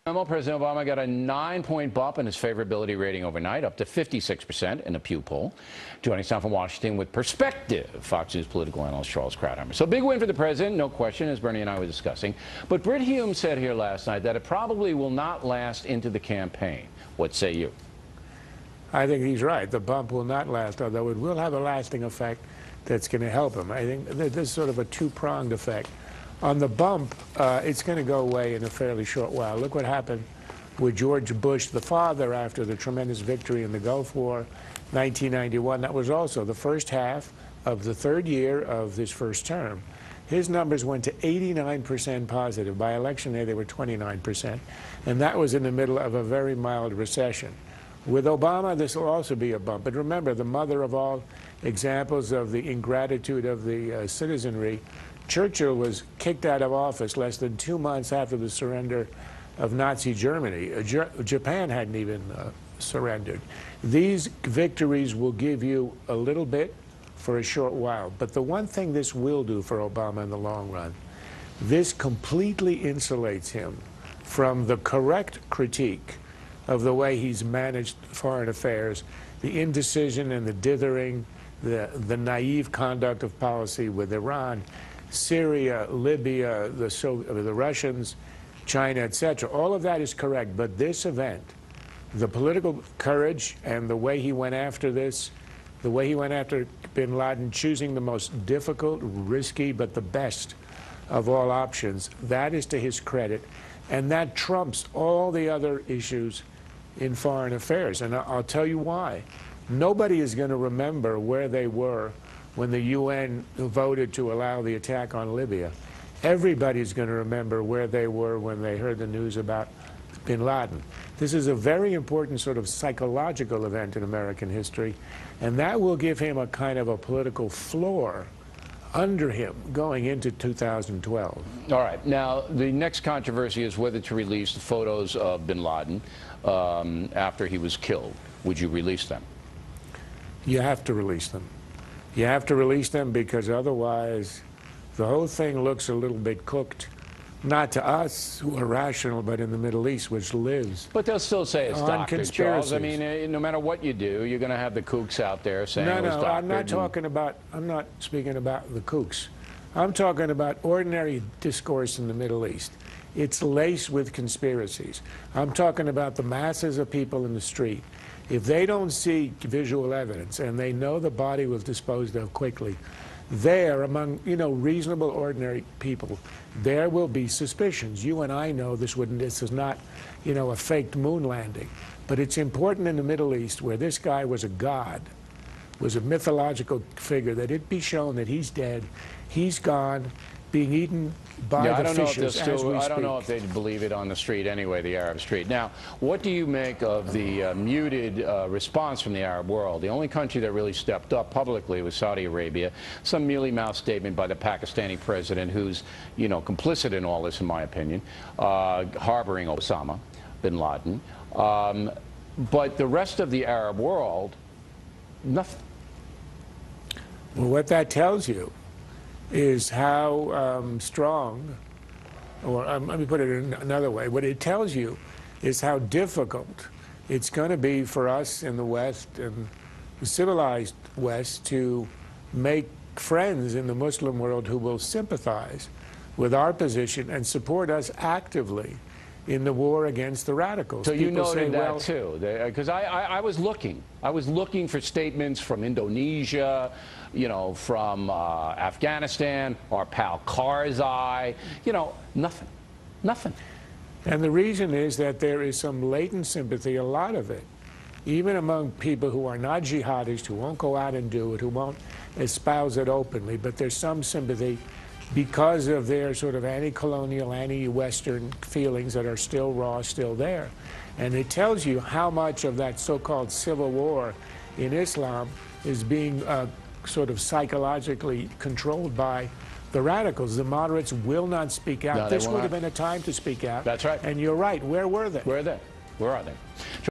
President Obama got a 9-point bump in his favorability rating overnight, up to 56% in a Pew poll. Joining us now from Washington with perspective, Fox News political analyst Charles Krauthammer. So big win for the president, no question, as Bernie and I were discussing. But Britt Hume said here last night that it probably will not last into the campaign. What say you? I think he's right. The bump will not last, although it will have a lasting effect that's going to help him. I think this is sort of a two-pronged effect. On the bump, it's going to go away in a fairly short while. Look what happened with George Bush, the father, after the tremendous victory in the Gulf War, 1991. That was also the first half of the third year of this first term. His numbers went to 89% positive. By election day, they were 29%. And that was in the middle of a very mild recession. With Obama, this will also be a bump. But remember, the mother of all examples of the ingratitude of the citizenry, Churchill was kicked out of office less than 2 months after the surrender of Nazi Germany. Japan hadn't even surrendered. These victories will give you a little bit for a short while. But the one thing this will do for Obama in the long run, this completely insulates him from the correct critique of the way he's managed foreign affairs, the indecision and the dithering, the naive conduct of policy with Iran, Syria, Libya, the Russians, China, etc. All of that is correct. But this event, the political courage and the way he went after this, the way he went after bin Laden, choosing the most difficult, risky, but the best of all options, that is to his credit. And that trumps all the other issues in foreign affairs. And I'll tell you why. Nobody is going to remember where they were when the UN voted to allow the attack on Libya. Everybody's going to remember where they were when they heard the news about bin Laden. This is a very important sort of psychological event in American history, and that will give him a kind of a political floor under him going into 2012. All right. Now, the next controversy is whether to release the photos of bin Laden after he was killed. Would you release them? You have to release them. You have to release them because otherwise the whole thing looks a little bit cooked, not to us who are rational, but in the Middle East, which lives. But they'll still say it's doctored, Charles. I mean, no matter what you do, you're going to have the kooks out there saying it was doctored. I'm not speaking about the kooks. I'm talking about ordinary discourse in the Middle East. It's laced with conspiracies. I'm talking about the masses of people in the street. If they don't see visual evidence and they know the body was disposed of quickly, there, among, reasonable, ordinary people, there will be suspicions. You and I know this is not, a faked moon landing. But it's important in the Middle East, where this guy was a god, was a mythological figure, that it be shown that he's dead, he's gone, being eaten by the fishes as we speak. I don't know if they'd believe it on the street anyway, the Arab street. Now, what do you make of the muted response from the Arab world? The only country that really stepped up publicly was Saudi Arabia. Some mealy-mouthed statement by the Pakistani president, who's, complicit in all this, in my opinion, harboring Osama bin Laden. But the rest of the Arab world, nothing. Well, what that tells you is how strong, or let me put it in another way, what it tells you is how difficult it's going to be for us in the West and the civilized West to make friends in the Muslim world who will sympathize with our position and support us actively in the war against the radicals. So you noted that too, because I was looking for statements from Indonesia, from Afghanistan, our pal Karzai, nothing. And the reason is that there is some latent sympathy, a lot of it, even among people who are not jihadists, who won't go out and do it, who won't espouse it openly, but there's some sympathy because of their sort of anti-colonial, anti-Western feelings that are still raw, still there. And it tells you how much of that so-called civil war in Islam is being sort of psychologically controlled by the radicals. The moderates will not speak out. No, this would have been a time to speak out. That's right. And you're right. Where were they? Where are they?